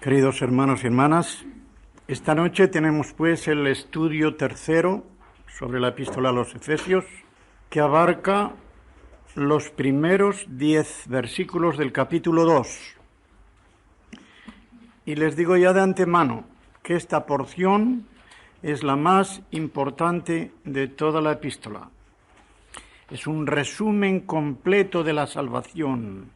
Queridos hermanos y hermanas, esta noche tenemos pues el estudio tercero sobre la epístola a los Efesios, que abarca los primeros 10 versículos del capítulo 2. Y les digo ya de antemano que esta porción es la más importante de toda la epístola. Es un resumen completo de la salvación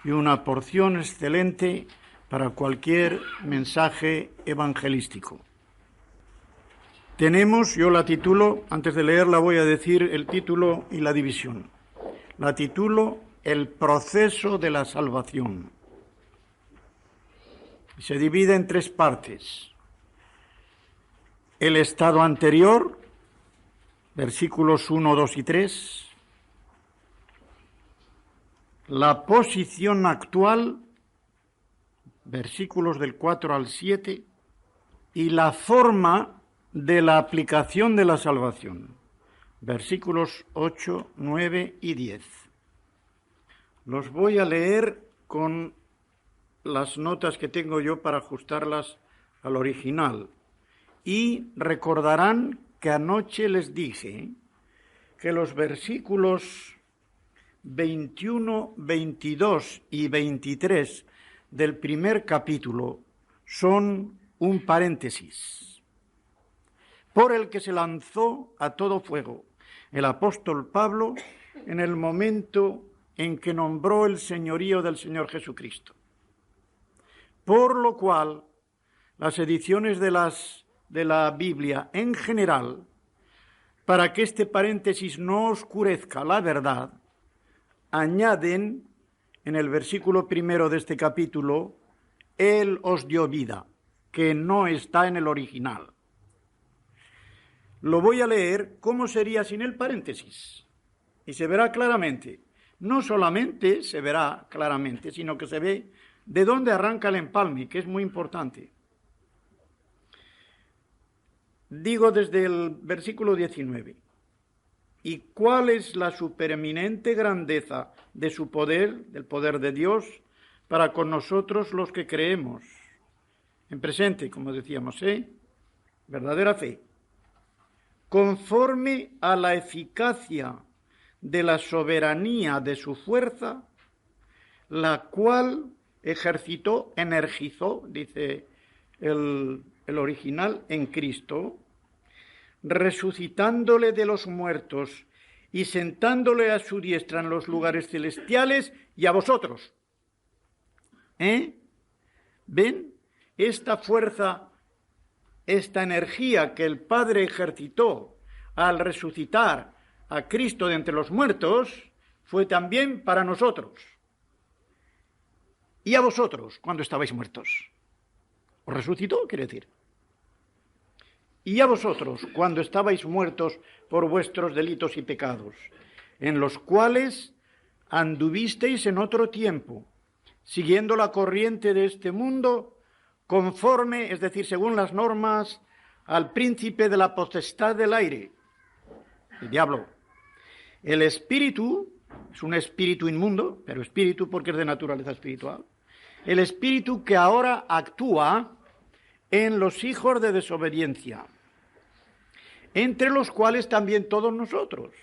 y una porción excelente para cualquier mensaje evangelístico. Yo la titulo, antes de leerla voy a decir el título y la división. La titulo El proceso de la salvación. Se divide en 3 partes. El estado anterior, versículos 1, 2 y 3. La posición actual, versículos del 4 al 7, y la forma de la aplicación de la salvación, versículos 8, 9 y 10. Los voy a leer con las notas que tengo yo para ajustarlas al original. Y recordarán que anoche les dije que los versículos 21, 22 y 23 del primer capítulo son un paréntesis por el que se lanzó a todo fuego el apóstol Pablo en el momento en que nombró el señorío del Señor Jesucristo. Por lo cual, las ediciones de la Biblia en general, para que este paréntesis no oscurezca la verdad, añaden en el versículo primero de este capítulo, Él os dio vida, que no está en el original. Lo voy a leer cómo sería sin el paréntesis, y se verá claramente. No solamente se verá claramente, sino que se ve de dónde arranca el empalme, que es muy importante. Digo desde el versículo 19. ¿Y cuál es la supereminente grandeza de su poder, del poder de Dios, para con nosotros los que creemos? En presente, como decíamos, verdadera fe. Conforme a la eficacia de la soberanía de su fuerza, la cual energizó, dice el original, en Cristo, resucitándole de los muertos y sentándole a su diestra en los lugares celestiales y a vosotros. ¿Ven? Esta fuerza, esta energía que el Padre ejercitó al resucitar a Cristo de entre los muertos, fue también para nosotros. Y a vosotros, cuando estabais muertos. ¿Os resucitó? Quiere decir. Y a vosotros, cuando estabais muertos por vuestros delitos y pecados, en los cuales anduvisteis en otro tiempo, siguiendo la corriente de este mundo, conforme, es decir, según las normas, al príncipe de la potestad del aire, el diablo. El espíritu, es un espíritu inmundo, pero espíritu porque es de naturaleza espiritual, el espíritu que ahora actúa en los hijos de desobediencia, entre los cuales también todos nosotros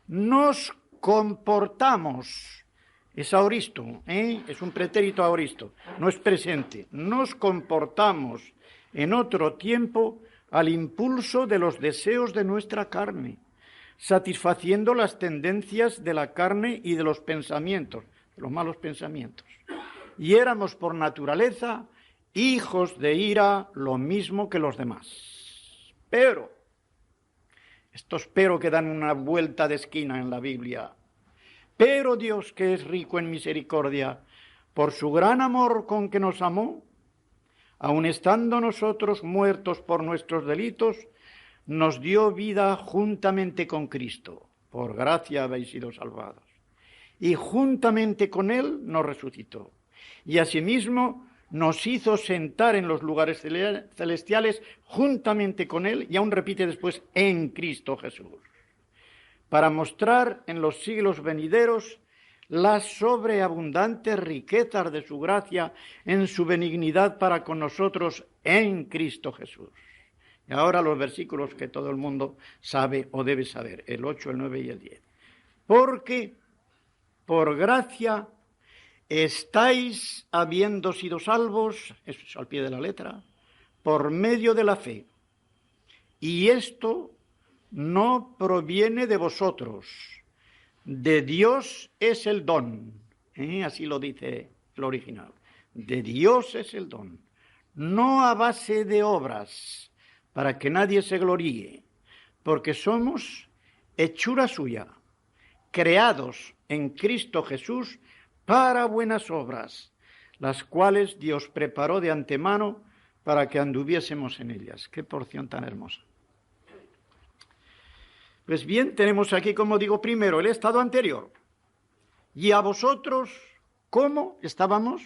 nos comportamos, es aoristo, es un pretérito aoristo, no es presente, nos comportamos en otro tiempo al impulso de los deseos de nuestra carne, satisfaciendo las tendencias de la carne y de los pensamientos, de los malos pensamientos. Y éramos por naturaleza hijos de ira, lo mismo que los demás. Pero, estos pero que dan una vuelta de esquina en la Biblia, pero Dios, que es rico en misericordia, por su gran amor con que nos amó, aun estando nosotros muertos por nuestros delitos, nos dio vida juntamente con Cristo. Por gracia habéis sido salvados. Y juntamente con Él nos resucitó. Y asimismo nos hizo sentar en los lugares celestiales juntamente con Él, y aún repite después, en Cristo Jesús, para mostrar en los siglos venideros las sobreabundantes riquezas de su gracia en su benignidad para con nosotros en Cristo Jesús. Y ahora los versículos que todo el mundo sabe o debe saber, el 8, el 9 y el 10. Porque por gracia estáis habiendo sido salvos, eso es al pie de la letra, por medio de la fe. Y esto no proviene de vosotros, de Dios es el don. Así lo dice el original. De Dios es el don, no a base de obras, para que nadie se gloríe, porque somos hechura suya, creados en Cristo Jesús para buenas obras, las cuales Dios preparó de antemano para que anduviésemos en ellas. Qué porción tan hermosa. Pues bien, tenemos aquí, como digo, primero el estado anterior. Y a vosotros, ¿cómo estábamos?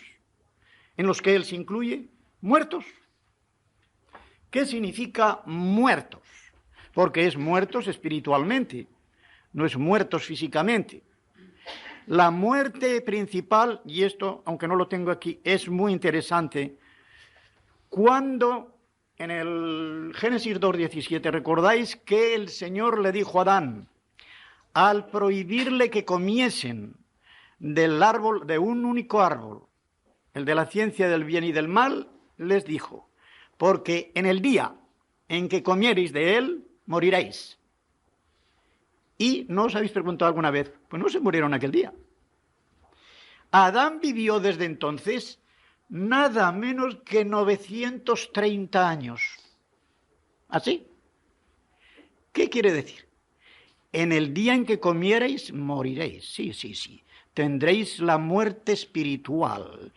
En los que Él se incluye, muertos. ¿Qué significa muertos? Porque es muertos espiritualmente, no es muertos físicamente. La muerte principal, y esto, aunque no lo tengo aquí, es muy interesante, cuando en el Génesis 2:17, recordáis que el Señor le dijo a Adán, al prohibirle que comiesen del árbol, de un único árbol, el de la ciencia del bien y del mal, les dijo, porque en el día en que comiereis de él, moriréis. ¿Y no os habéis preguntado alguna vez? Pues no se murieron aquel día. Adán vivió desde entonces nada menos que 930 años. ¿Así? ¿Qué quiere decir? En el día en que comiereis, moriréis. Sí. Tendréis la muerte espiritual,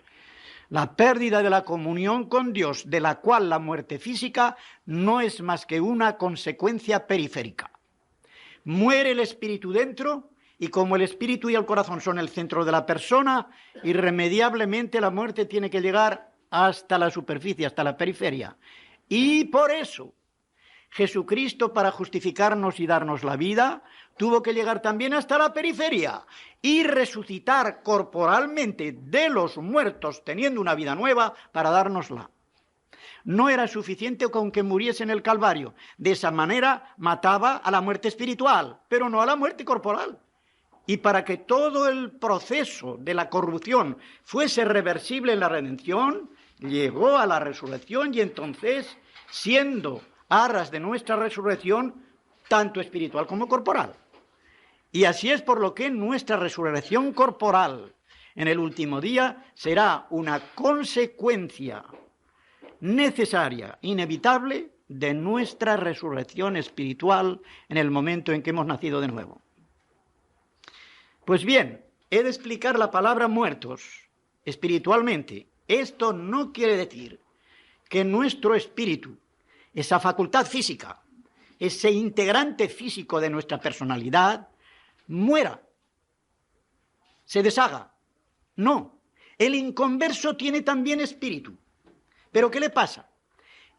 la pérdida de la comunión con Dios, de la cual la muerte física no es más que una consecuencia periférica. Muere el espíritu dentro, y como el espíritu y el corazón son el centro de la persona, irremediablemente la muerte tiene que llegar hasta la superficie, hasta la periferia. Y por eso Jesucristo, para justificarnos y darnos la vida, tuvo que llegar también hasta la periferia y resucitar corporalmente de los muertos, teniendo una vida nueva, para dárnosla. No era suficiente con que muriese en el Calvario. De esa manera mataba a la muerte espiritual, pero no a la muerte corporal. Y para que todo el proceso de la corrupción fuese reversible en la redención, llegó a la resurrección y entonces, siendo aras de nuestra resurrección, tanto espiritual como corporal. Y así es por lo que nuestra resurrección corporal en el último día será una consecuencia necesaria, inevitable, de nuestra resurrección espiritual en el momento en que hemos nacido de nuevo. Pues bien, he de explicar la palabra muertos espiritualmente. Esto no quiere decir que nuestro espíritu, esa facultad física, ese integrante físico de nuestra personalidad, muera, se deshaga. No, el inconverso tiene también espíritu. ¿Pero qué le pasa?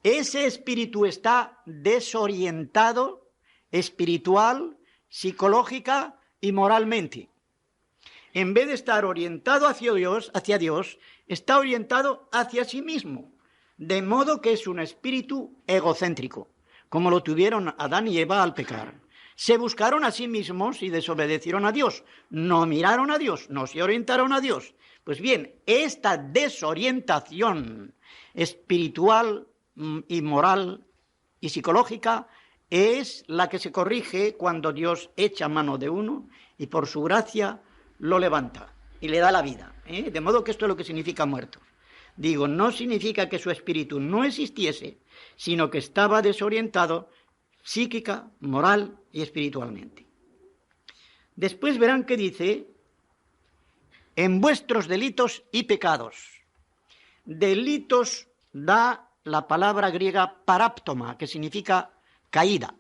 Ese espíritu está desorientado espiritual, psicológica y moralmente. En vez de estar orientado hacia Dios, está orientado hacia sí mismo, de modo que es un espíritu egocéntrico, como lo tuvieron Adán y Eva al pecar. Se buscaron a sí mismos y desobedecieron a Dios, no miraron a Dios, no se orientaron a Dios. Pues bien, esta desorientación espiritual y moral y psicológica es la que se corrige cuando Dios echa mano de uno y por su gracia lo levanta y le da la vida. De modo que esto es lo que significa muerto. Digo, no significa que su espíritu no existiese, sino que estaba desorientado psíquica, moral y espiritualmente. Después verán que dice, en vuestros delitos y pecados. Delitos da la palabra griega paráptoma, que significa caída.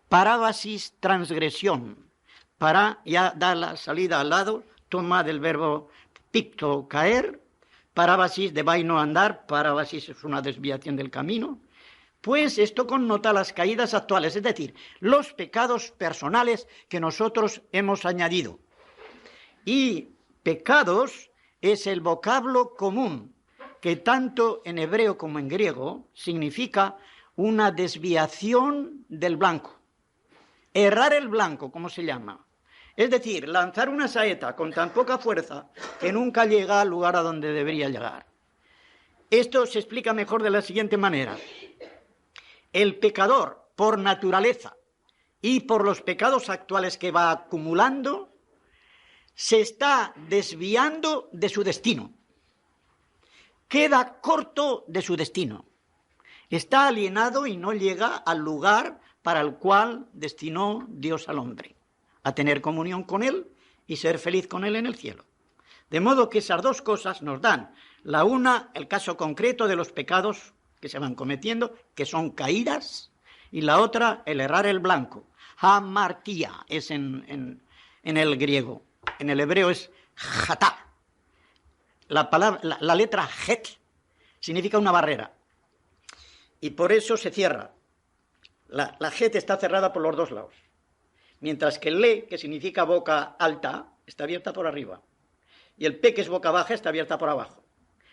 Parábasis, transgresión. Para ya da la salida al lado, toma del verbo picto, caer. Parábasis de vaino, andar. Parábasis es una desviación del camino. Pues esto connota las caídas actuales, es decir, los pecados personales que nosotros hemos añadido. Y pecados es el vocablo común que tanto en hebreo como en griego significa una desviación del blanco. Errar el blanco, como se llama. Es decir, lanzar una saeta con tan poca fuerza que nunca llega al lugar a donde debería llegar. Esto se explica mejor de la siguiente manera. El pecador, por naturaleza y por los pecados actuales que va acumulando, se está desviando de su destino. Queda corto de su destino. Está alienado y no llega al lugar para el cual destinó Dios al hombre, a tener comunión con Él y ser feliz con Él en el cielo. De modo que esas dos cosas nos dan, la una, el caso concreto de los pecados que se van cometiendo, que son caídas, y la otra, el errar el blanco. Hamartía es en el griego, en el hebreo es jatá. La letra het significa una barrera, y por eso se cierra. La het está cerrada por los dos lados, mientras que el le, que significa boca alta, está abierta por arriba, y el pe, que es boca baja, está abierta por abajo.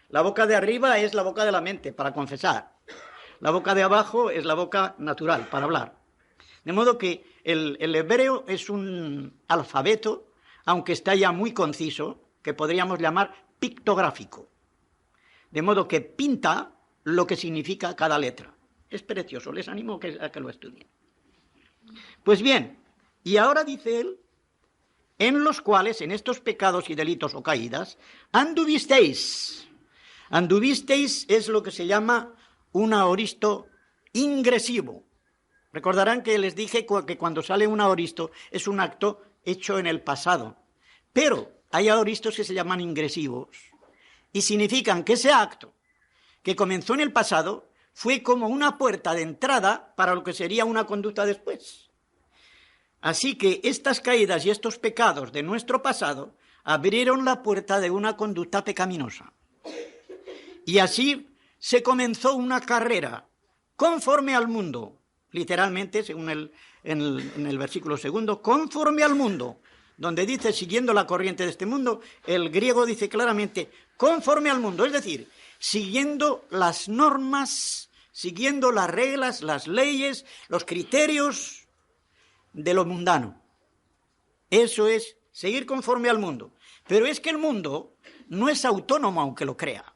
La boca de arriba es la boca de la mente, para confesar. La boca de abajo es la boca natural, para hablar. De modo que el hebreo es un alfabeto, aunque está ya muy conciso, que podríamos llamar pictográfico. De modo que pinta lo que significa cada letra. Es precioso, les animo a que lo estudien. Pues bien, y ahora dice él, en los cuales, en estos pecados y delitos o caídas, anduvisteis. Anduvisteis es lo que se llama un aoristo ingresivo. Recordarán que les dije que cuando sale un aoristo es un acto hecho en el pasado. Pero hay aoristos que se llaman ingresivos y significan que ese acto que comenzó en el pasado fue como una puerta de entrada para lo que sería una conducta después. Así que estas caídas y estos pecados de nuestro pasado abrieron la puerta de una conducta pecaminosa. Y así se comenzó una carrera conforme al mundo, literalmente, según en el versículo segundo, conforme al mundo, donde dice siguiendo la corriente de este mundo, el griego dice claramente conforme al mundo, es decir, siguiendo las normas, siguiendo las reglas, las leyes, los criterios de lo mundano. Eso es seguir conforme al mundo. Pero es que el mundo no es autónomo aunque lo crea.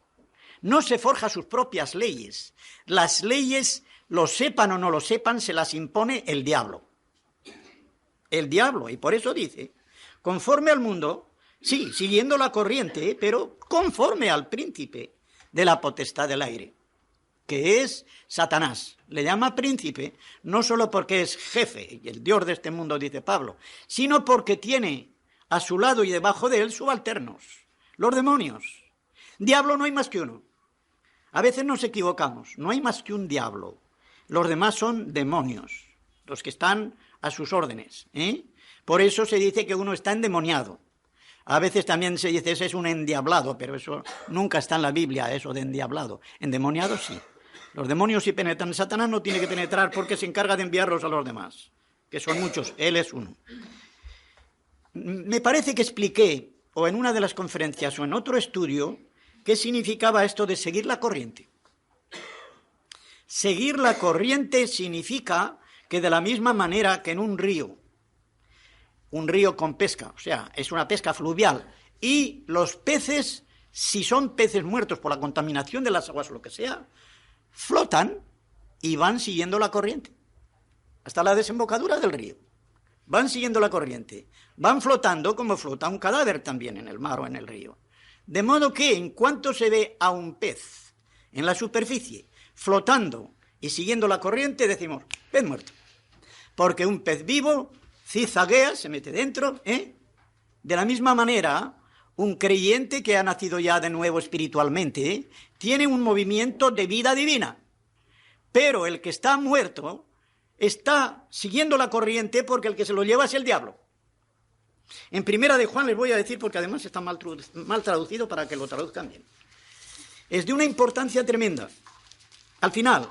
No se forja sus propias leyes. Las leyes, lo sepan o no lo sepan, se las impone el diablo. El diablo, y por eso dice, conforme al mundo, sí, siguiendo la corriente, pero conforme al príncipe de la potestad del aire, que es Satanás. Le llama príncipe no solo porque es jefe, y el Dios de este mundo, dice Pablo, sino porque tiene a su lado y debajo de él subalternos, los demonios. Diablo no hay más que uno. A veces nos equivocamos, no hay más que un diablo. Los demás son demonios, los que están a sus órdenes. Por eso se dice que uno está endemoniado. A veces también se dice ese es un endiablado, pero eso nunca está en la Biblia, eso de endiablado. Endemoniado sí. Los demonios sí penetran. Satanás no tiene que penetrar porque se encarga de enviarlos a los demás, que son muchos, él es uno. Me parece que expliqué, o en una de las conferencias o en otro estudio, qué significaba esto de seguir la corriente. Seguir la corriente significa que de la misma manera que en un río con pesca, o sea, es una pesca fluvial, y los peces, si son peces muertos por la contaminación de las aguas o lo que sea, flotan y van siguiendo la corriente, hasta la desembocadura del río. Van siguiendo la corriente, van flotando como flota un cadáver también en el mar o en el río. De modo que en cuanto se ve a un pez en la superficie, flotando y siguiendo la corriente, decimos, pez muerto. Porque un pez vivo cizaguea, se mete dentro, De la misma manera, un creyente que ha nacido ya de nuevo espiritualmente, tiene un movimiento de vida divina. Pero el que está muerto está siguiendo la corriente porque el que se lo lleva es el diablo. En Primera de Juan les voy a decir, porque además está mal traducido para que lo traduzcan bien. Es de una importancia tremenda. Al final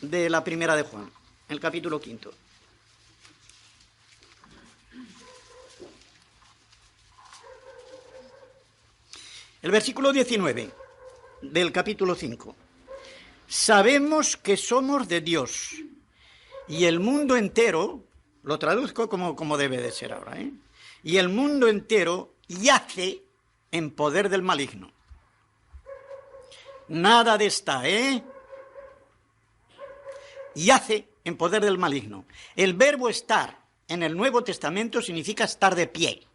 de la Primera de Juan, el capítulo 5. El versículo 19 del capítulo 5. Sabemos que somos de Dios y el mundo entero, lo traduzco como debe de ser ahora, y el mundo entero yace en poder del maligno. Nada de esta, yace en poder del maligno. El verbo estar en el Nuevo Testamento significa estar de pie.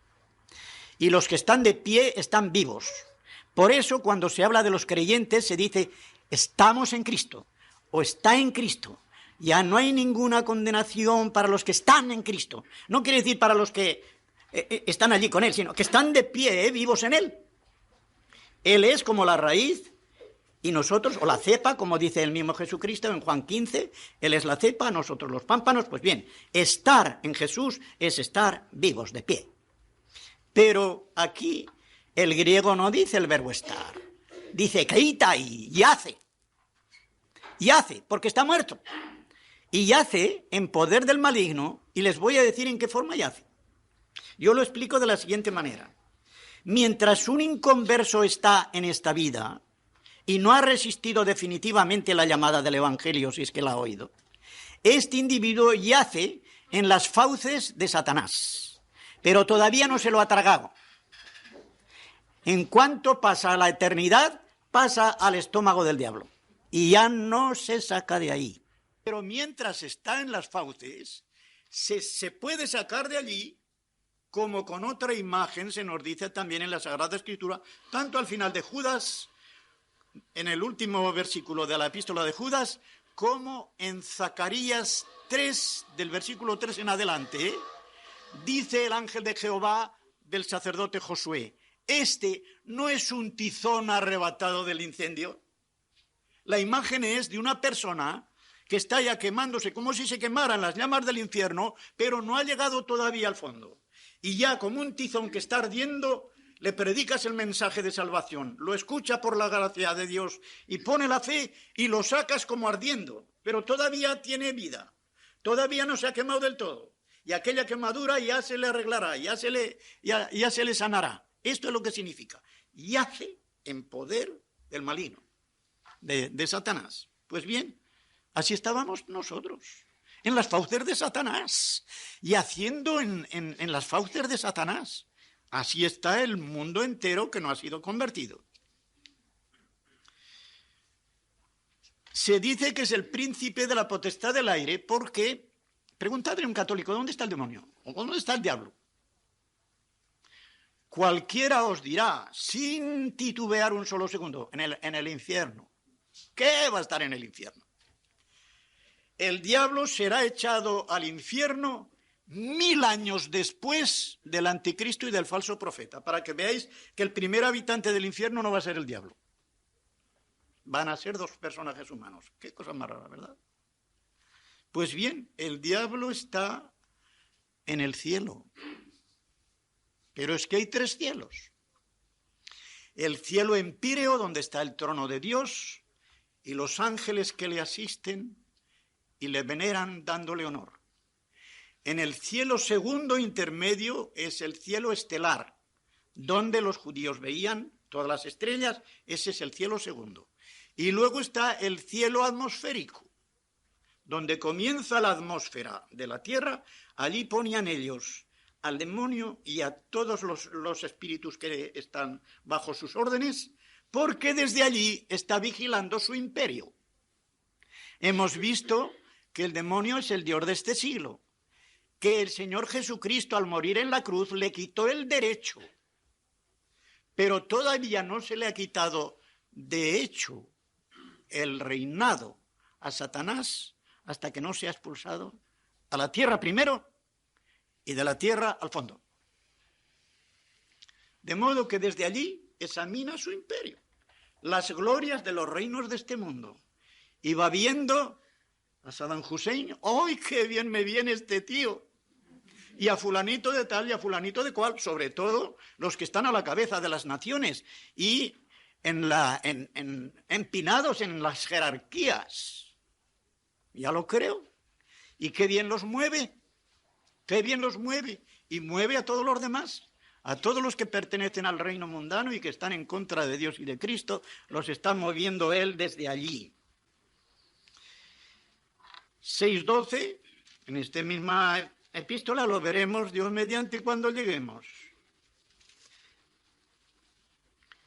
Y los que están de pie están vivos. Por eso cuando se habla de los creyentes se dice estamos en Cristo o está en Cristo. Ya no hay ninguna condenación para los que están en Cristo. No quiere decir para los que están allí con Él, sino que están de pie, vivos en Él. Él es como la raíz y nosotros, o la cepa, como dice el mismo Jesucristo en Juan 15, Él es la cepa, nosotros los pámpanos. Pues bien, estar en Jesús es estar vivos, de pie. Pero aquí el griego no dice el verbo estar, dice keitai, yace, porque está muerto. Y yace en poder del maligno, y les voy a decir en qué forma yace. Yo lo explico de la siguiente manera. Mientras un inconverso está en esta vida y no ha resistido definitivamente la llamada del Evangelio, si es que la ha oído, este individuo yace en las fauces de Satanás, pero todavía no se lo ha tragado. En cuanto pasa a la eternidad, pasa al estómago del diablo y ya no se saca de ahí. Pero mientras está en las fauces, se puede sacar de allí, como con otra imagen se nos dice también en la Sagrada Escritura, tanto al final de Judas, en el último versículo de la epístola de Judas, como en Zacarías 3, del versículo 3 en adelante, dice el ángel de Jehová del sacerdote Josué, este no es un tizón arrebatado del incendio. La imagen es de una persona que está ya quemándose como si se quemaran las llamas del infierno, pero no ha llegado todavía al fondo. Y ya como un tizón que está ardiendo, le predicas el mensaje de salvación, lo escucha por la gracia de Dios y pone la fe y lo sacas como ardiendo, pero todavía tiene vida, todavía no se ha quemado del todo. Y aquella quemadura ya se le arreglará, ya se le sanará. Esto es lo que significa. Yace en poder del maligno, de Satanás. Pues bien, así estábamos nosotros, en las fauces de Satanás, y haciendo en las fauces de Satanás. Así está el mundo entero que no ha sido convertido. Se dice que es el príncipe de la potestad del aire porque, preguntadle a un católico, ¿dónde está el demonio? ¿O dónde está el diablo? Cualquiera os dirá, sin titubear un solo segundo, en el infierno. ¿Qué va a estar en el infierno? El diablo será echado al infierno 1000 años después del anticristo y del falso profeta, para que veáis que el primer habitante del infierno no va a ser el diablo. Van a ser 2 personajes humanos. Qué cosa más rara, ¿verdad? Pues bien, el diablo está en el cielo. Pero es que hay 3 cielos. El cielo empíreo, donde está el trono de Dios, y los ángeles que le asisten y le veneran dándole honor. En el cielo segundo intermedio es el cielo estelar, donde los judíos veían todas las estrellas, ese es el cielo segundo. Y luego está el cielo atmosférico, donde comienza la atmósfera de la tierra, allí ponían ellos al demonio y a todos los espíritus que están bajo sus órdenes, porque desde allí está vigilando su imperio. Hemos visto que el demonio es el dios de este siglo, que el Señor Jesucristo al morir en la cruz le quitó el derecho, pero todavía no se le ha quitado de hecho el reinado a Satanás hasta que no sea expulsado a la tierra primero y de la tierra al fondo. De modo que desde allí examina su imperio, las glorias de los reinos de este mundo, y va viendo a Saddam Hussein, ¡ay, qué bien me viene este tío! Y a fulanito de tal y a fulanito de cual, sobre todo los que están a la cabeza de las naciones y empinados en las jerarquías. Ya lo creo. Y qué bien los mueve, y mueve a todos los demás. A todos los que pertenecen al reino mundano y que están en contra de Dios y de Cristo, los está moviendo Él desde allí. 6:12, en esta misma epístola lo veremos Dios mediante cuando lleguemos.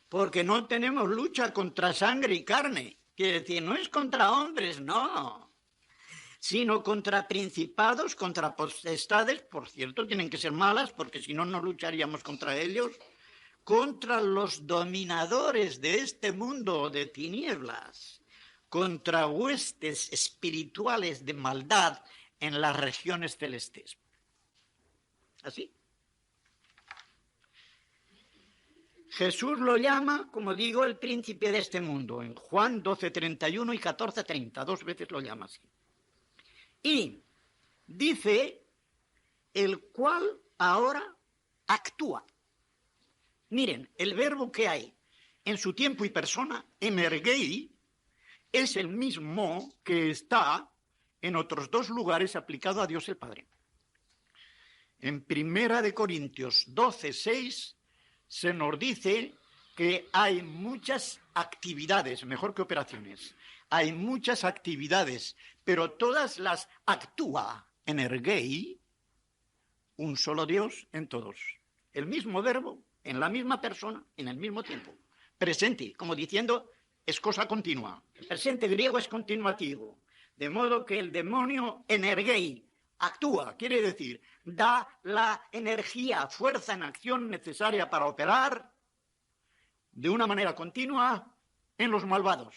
Porque no tenemos lucha contra sangre y carne. Quiere decir, no es contra hombres, no, sino contra principados, contra potestades, por cierto, tienen que ser malas, porque si no, no lucharíamos contra ellos, contra los dominadores de este mundo de tinieblas, contra huestes espirituales de maldad en las regiones celestes. ¿Así? Jesús lo llama, como digo, el príncipe de este mundo. En Juan 12:31 y 14:30, 2 veces lo llama así. Y dice, el cual ahora actúa. Miren, el verbo que hay en su tiempo y persona, emergei, es el mismo que está en otros 2 lugares aplicado a Dios el Padre. En 1 Corintios 12:6 se nos dice que hay muchas actividades, mejor que operaciones, hay muchas actividades, pero todas las actúa energei, un solo Dios en todos. El mismo verbo, en la misma persona, en el mismo tiempo. Presente, como diciendo, es cosa continua. El presente griego es continuativo. De modo que el demonio energei actúa, quiere decir, da la energía, fuerza en acción necesaria para operar de una manera continua en los malvados.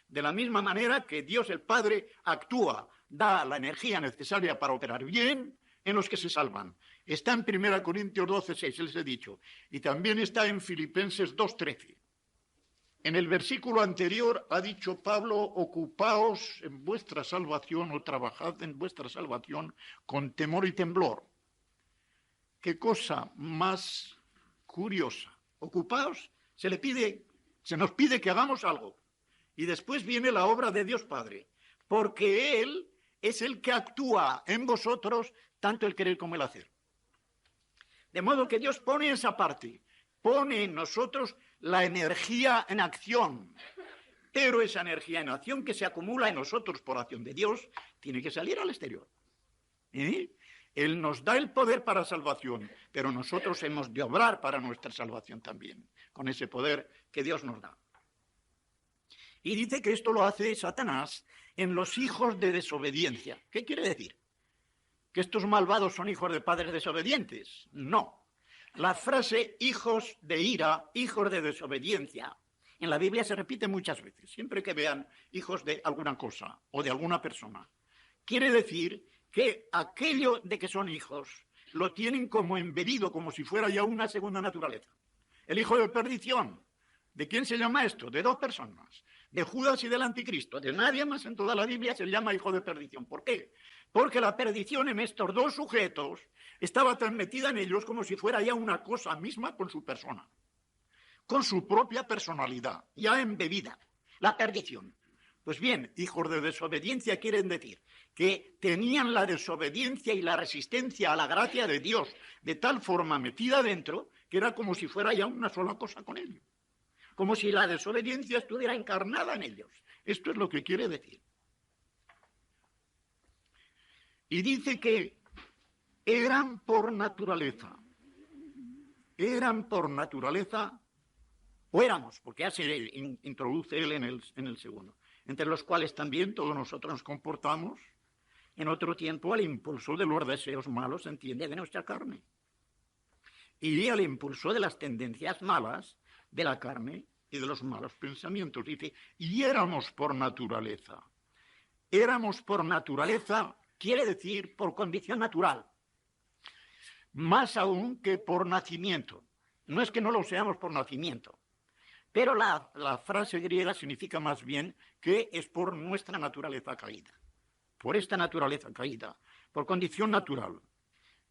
De la misma manera que Dios el Padre actúa, da la energía necesaria para operar bien en los que se salvan. Está en 1 Corintios 12:6, les he dicho, y también está en Filipenses 2:13. En el versículo anterior ha dicho Pablo, ocupaos en vuestra salvación o trabajad en vuestra salvación con temor y temblor. Qué cosa más curiosa. Ocupaos, se nos pide que hagamos algo. Y después viene la obra de Dios Padre, porque Él es el que actúa en vosotros tanto el querer como el hacer. De modo que Dios pone esa parte, pone en nosotros la energía en acción, pero esa energía en acción que se acumula en nosotros por acción de Dios tiene que salir al exterior. Él nos da el poder para salvación, pero nosotros hemos de obrar para nuestra salvación también, con ese poder que Dios nos da. Y dice que esto lo hace Satanás en los hijos de desobediencia. ¿Qué quiere decir? ¿Que estos malvados son hijos de padres desobedientes? No. La frase hijos de ira, hijos de desobediencia, en la Biblia se repite muchas veces, siempre que vean hijos de alguna cosa o de alguna persona. Quiere decir que aquello de que son hijos lo tienen como embedido, como si fuera ya una segunda naturaleza. El hijo de perdición. ¿De quién se llama esto? De 2 personas. De Judas y del anticristo. De nadie más en toda la Biblia se llama hijo de perdición. ¿Por qué? Porque la perdición en estos 2 sujetos estaba tan metida en ellos como si fuera ya una cosa misma con su persona. Con su propia personalidad, ya embebida. La perdición. Pues bien, hijos de desobediencia quieren decir que tenían la desobediencia y la resistencia a la gracia de Dios de tal forma metida dentro que era como si fuera ya una sola cosa con ellos. Como si la desobediencia estuviera encarnada en ellos. Esto es lo que quiere decir. Y dice que eran por naturaleza, o éramos, porque ya se introduce él en el segundo, entre los cuales también todos nosotros nos comportamos en otro tiempo al impulso de los deseos malos, entiende, de nuestra carne. Y al impulso de las tendencias malas de la carne y de los malos pensamientos. Dice, y éramos por naturaleza. Éramos por naturaleza, quiere decir por condición natural. Más aún que por nacimiento. No es que no lo seamos por nacimiento. Pero la frase griega significa más bien que es por nuestra naturaleza caída. Por esta naturaleza caída. Por condición natural.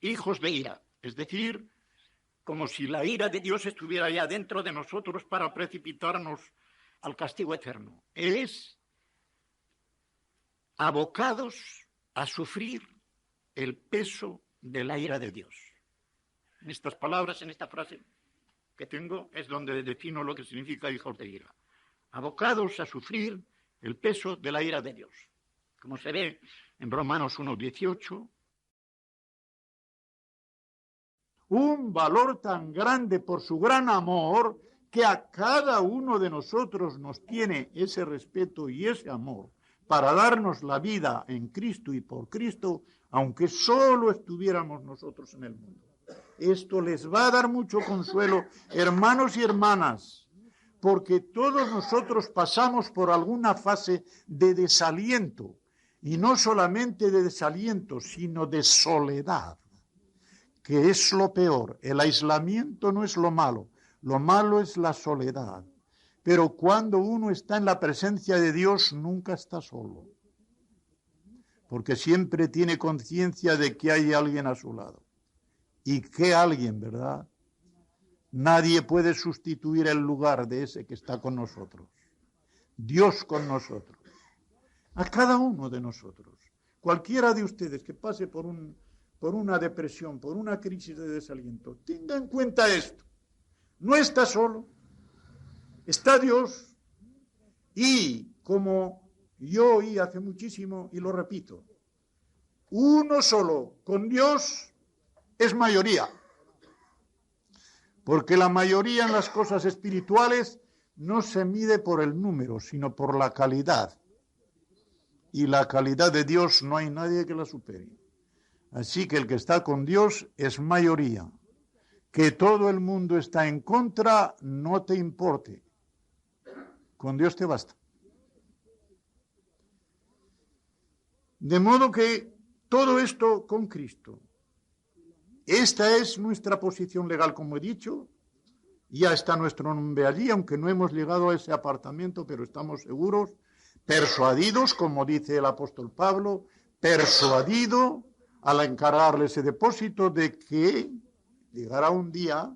Hijos de ira. Es decir, como si la ira de Dios estuviera ya dentro de nosotros para precipitarnos al castigo eterno. Es abocados a sufrir el peso de la ira de Dios. En estas palabras, en esta frase que tengo, es donde defino lo que significa hijos de ira. Abocados a sufrir el peso de la ira de Dios. Como se ve en Romanos 1:18. Un valor tan grande por su gran amor que a cada uno de nosotros nos tiene ese respeto y ese amor para darnos la vida en Cristo y por Cristo, aunque solo estuviéramos nosotros en el mundo. Esto les va a dar mucho consuelo, hermanos y hermanas, porque todos nosotros pasamos por alguna fase de desaliento, y no solamente de desaliento, sino de soledad, que es lo peor. El aislamiento no es lo malo es la soledad. Pero cuando uno está en la presencia de Dios, nunca está solo, porque siempre tiene conciencia de que hay alguien a su lado. ¿Y qué alguien, verdad? Nadie puede sustituir el lugar de ese que está con nosotros. Dios con nosotros. A cada uno de nosotros. Cualquiera de ustedes que pase por una depresión, por una crisis de desaliento, tenga en cuenta esto. No está solo. Está Dios. Y como yo oí hace muchísimo, y lo repito, uno solo con Dios es mayoría. Porque la mayoría en las cosas espirituales no se mide por el número, sino por la calidad. Y la calidad de Dios no hay nadie que la supere. Así que el que está con Dios es mayoría. Que todo el mundo está en contra, no te importe. Con Dios te basta. De modo que todo esto con Cristo. Esta es nuestra posición legal, como he dicho. Ya está nuestro nombre allí, aunque no hemos llegado a ese apartamento, pero estamos seguros, persuadidos, como dice el apóstol Pablo, persuadido al encargarle ese depósito de que llegará un día,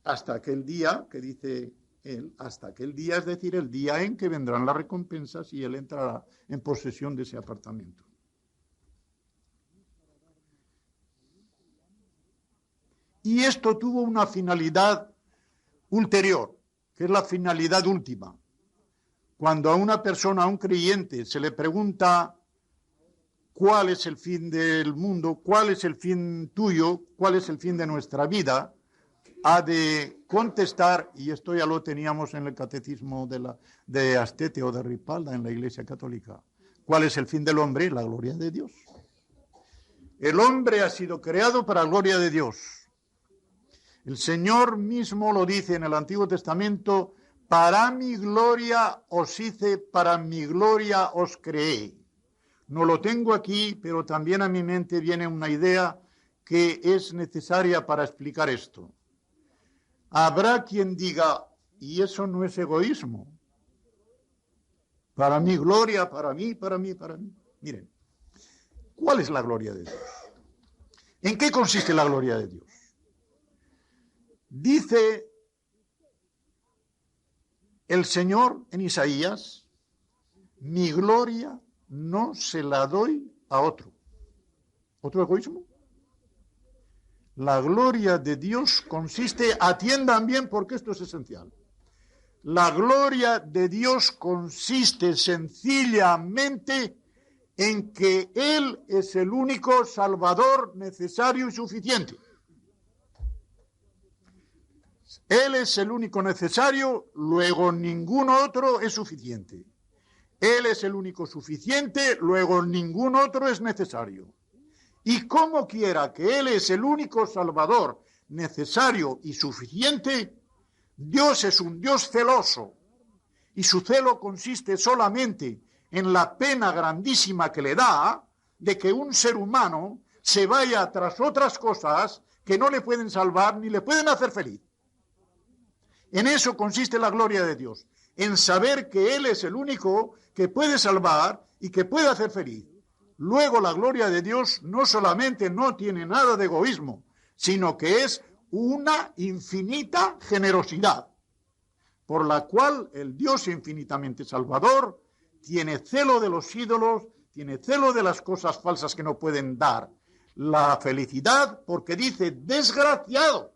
hasta aquel día, que dice él, hasta aquel día, es decir, el día en que vendrán las recompensas y él entrará en posesión de ese apartamento. Y esto tuvo una finalidad ulterior, que es la finalidad última. Cuando a una persona, a un creyente, se le pregunta cuál es el fin del mundo, cuál es el fin tuyo, cuál es el fin de nuestra vida, ha de contestar, y esto ya lo teníamos en el catecismo de Astete o de Ripalda en la Iglesia Católica, ¿cuál es el fin del hombre? La gloria de Dios. El hombre ha sido creado para la gloria de Dios. El Señor mismo lo dice en el Antiguo Testamento, para mi gloria os hice, para mi gloria os creé. No lo tengo aquí, pero también a mi mente viene una idea que es necesaria para explicar esto. Habrá quien diga, y eso no es egoísmo. Para mi gloria, para mí, para mí, para mí. Miren, ¿cuál es la gloria de Dios? ¿En qué consiste la gloria de Dios? Dice el Señor en Isaías, mi gloria no se la doy a otro. ¿Otro egoísmo? La gloria de Dios consiste, atiendan bien porque esto es esencial. La gloria de Dios consiste sencillamente en que Él es el único Salvador necesario y suficiente. Él es el único necesario, luego ningún otro es suficiente. Él es el único suficiente, luego ningún otro es necesario. Y como quiera que Él es el único Salvador necesario y suficiente, Dios es un Dios celoso. Y su celo consiste solamente en la pena grandísima que le da de que un ser humano se vaya tras otras cosas que no le pueden salvar ni le pueden hacer feliz. En eso consiste la gloria de Dios, en saber que Él es el único que puede salvar y que puede hacer feliz. Luego la gloria de Dios no solamente no tiene nada de egoísmo, sino que es una infinita generosidad, por la cual el Dios infinitamente salvador tiene celo de los ídolos, tiene celo de las cosas falsas que no pueden dar. la felicidad, porque dice desgraciado.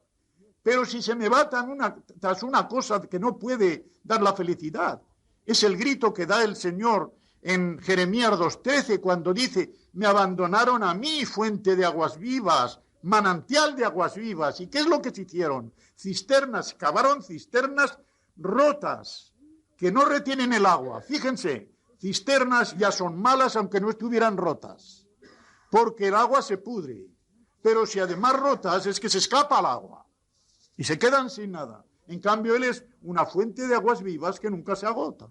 Pero si se me va tras una cosa que no puede dar la felicidad, es el grito que da el Señor en Jeremías 2:13, cuando dice, me abandonaron a mí, fuente de aguas vivas, manantial de aguas vivas. ¿Y qué es lo que se hicieron? Cisternas, cavaron cisternas rotas, que no retienen el agua. Fíjense, cisternas ya son malas aunque no estuvieran rotas, porque el agua se pudre. Pero si además rotas, es que se escapa el agua y se quedan sin nada. En cambio, Él es una fuente de aguas vivas que nunca se agota.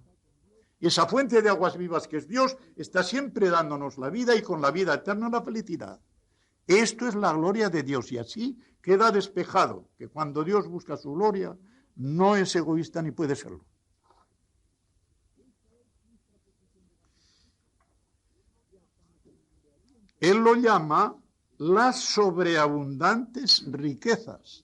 Y esa fuente de aguas vivas que es Dios está siempre dándonos la vida, y con la vida eterna la felicidad. Esto es la gloria de Dios, y así queda despejado que cuando Dios busca su gloria no es egoísta ni puede serlo. Él lo llama las sobreabundantes riquezas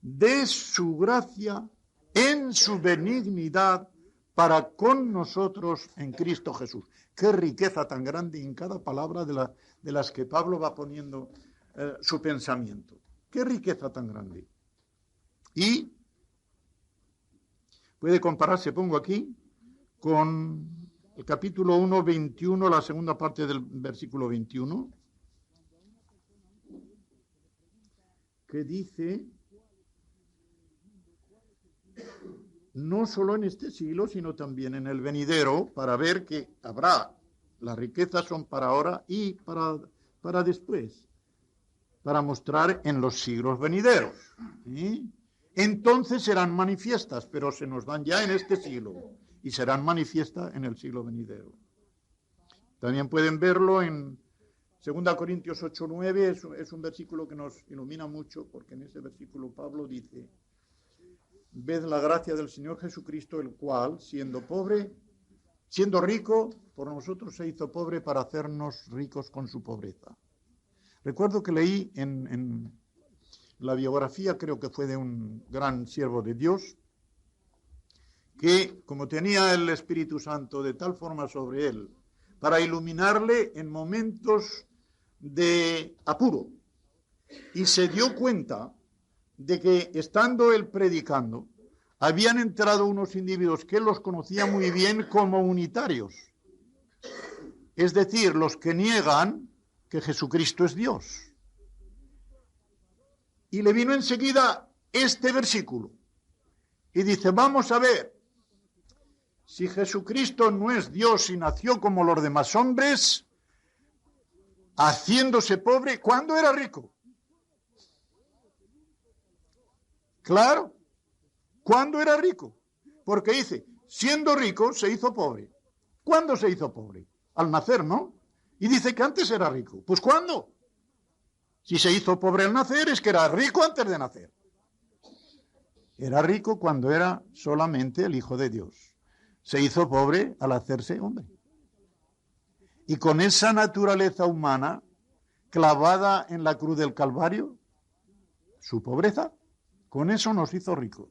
de su gracia en su benignidad para con nosotros en Cristo Jesús. Qué riqueza tan grande en cada palabra de las que Pablo va poniendo su pensamiento. Qué riqueza tan grande. Y puede compararse, pongo aquí, con el capítulo 1, 21, la segunda parte del versículo 21, que dice, no solo en este siglo, sino también en el venidero, para ver que habrá, las riquezas son para ahora y para después, para mostrar en los siglos venideros. ¿Sí? Entonces serán manifiestas, pero se nos dan ya en este siglo, y serán manifiestas en el siglo venidero. También pueden verlo en 2 Corintios 8:9, es un versículo que nos ilumina mucho, porque en ese versículo Pablo dice, ved la gracia del Señor Jesucristo, el cual, siendo rico, por nosotros se hizo pobre para hacernos ricos con su pobreza. Recuerdo que leí en la biografía, creo que fue de un gran siervo de Dios, que como tenía el Espíritu Santo de tal forma sobre él, para iluminarle en momentos de apuro, y se dio cuenta de que estando él predicando, habían entrado unos individuos que él los conocía muy bien como unitarios, es decir, los que niegan que Jesucristo es Dios. Y le vino enseguida este versículo, y dice, vamos a ver, si Jesucristo no es Dios y nació como los demás hombres, haciéndose pobre, ¿cuándo era rico? Claro, ¿cuándo era rico? Porque dice, siendo rico se hizo pobre. ¿Cuándo se hizo pobre? Al nacer, ¿no? Y dice que antes era rico. ¿Pues cuándo? Si se hizo pobre al nacer, es que era rico antes de nacer. Era rico cuando era solamente el Hijo de Dios. Se hizo pobre al hacerse hombre. Y con esa naturaleza humana clavada en la cruz del Calvario, su pobreza, con eso nos hizo ricos.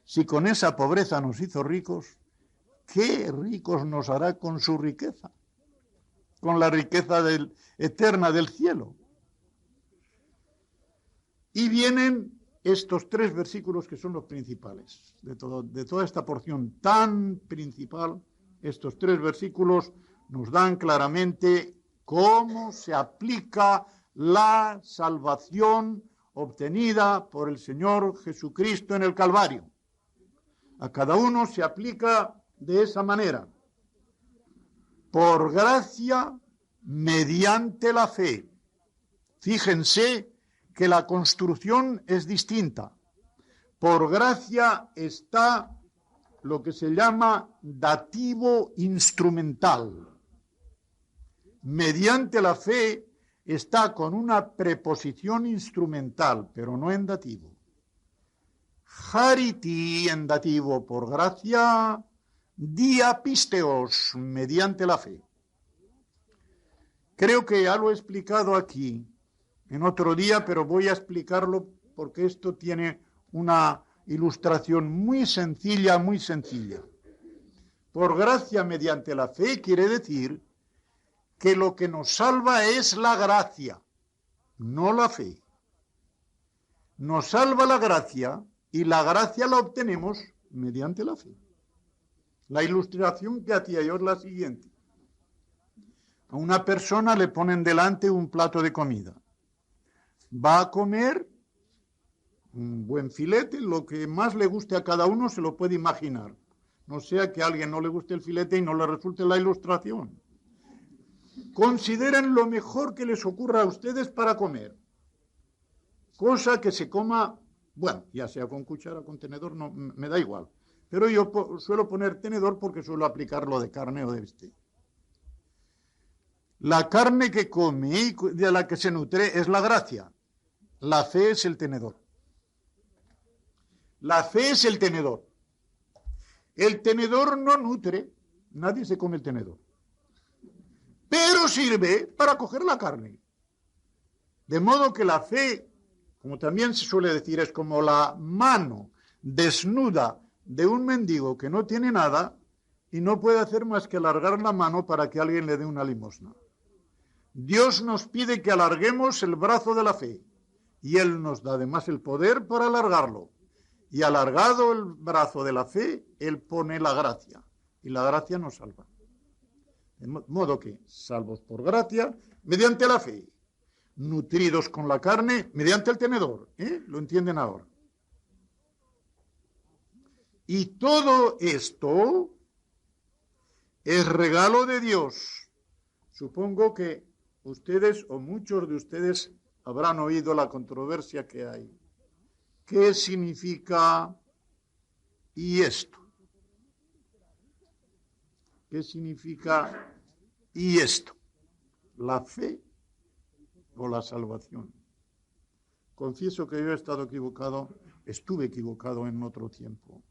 Si con esa pobreza nos hizo ricos, ¿qué ricos nos hará con su riqueza? Con la riqueza eterna del cielo. Y vienen estos 3 versículos que son los principales de toda esta porción tan principal. Estos 3 versículos nos dan claramente cómo se aplica la salvación obtenida por el Señor Jesucristo en el Calvario. A cada uno se aplica de esa manera. Por gracia, mediante la fe. Fíjense que la construcción es distinta. Por gracia está lo que se llama dativo instrumental. Mediante la fe está con una preposición instrumental, pero no en dativo. Chariti en dativo, por gracia, diapisteos, mediante la fe. Creo que ya lo he explicado aquí en otro día, pero voy a explicarlo porque esto tiene una ilustración muy sencilla, muy sencilla. Por gracia mediante la fe quiere decir que lo que nos salva es la gracia, no la fe. Nos salva la gracia y la gracia la obtenemos mediante la fe. La ilustración que hacía yo es la siguiente. A una persona le ponen delante un plato de comida. Va a comer un buen filete, lo que más le guste a cada uno se lo puede imaginar. No sea que a alguien no le guste el filete y no le resulte la ilustración. Consideren lo mejor que les ocurra a ustedes para comer. Cosa que se coma, bueno, ya sea con cuchara o con tenedor, no, me da igual. Pero yo suelo poner tenedor porque suelo aplicarlo de carne o de bistec. La carne que come y de la que se nutre es la gracia. La fe es el tenedor. La fe es el tenedor. El tenedor no nutre, nadie se come el tenedor. Pero sirve para coger la carne. De modo que la fe, como también se suele decir, es como la mano desnuda de un mendigo que no tiene nada y no puede hacer más que alargar la mano para que alguien le dé una limosna. Dios nos pide que alarguemos el brazo de la fe y Él nos da además el poder para alargarlo. Y alargado el brazo de la fe, Él pone la gracia y la gracia nos salva. De modo que, salvos por gracia, mediante la fe, nutridos con la carne, mediante el tenedor. ¿Lo entienden ahora? Y todo esto es regalo de Dios. Supongo que ustedes o muchos de ustedes habrán oído la controversia que hay. ¿Qué significa y esto? ¿Qué significa y esto? ¿La fe o la salvación? Confieso que yo he estado equivocado, estuve equivocado en otro tiempo.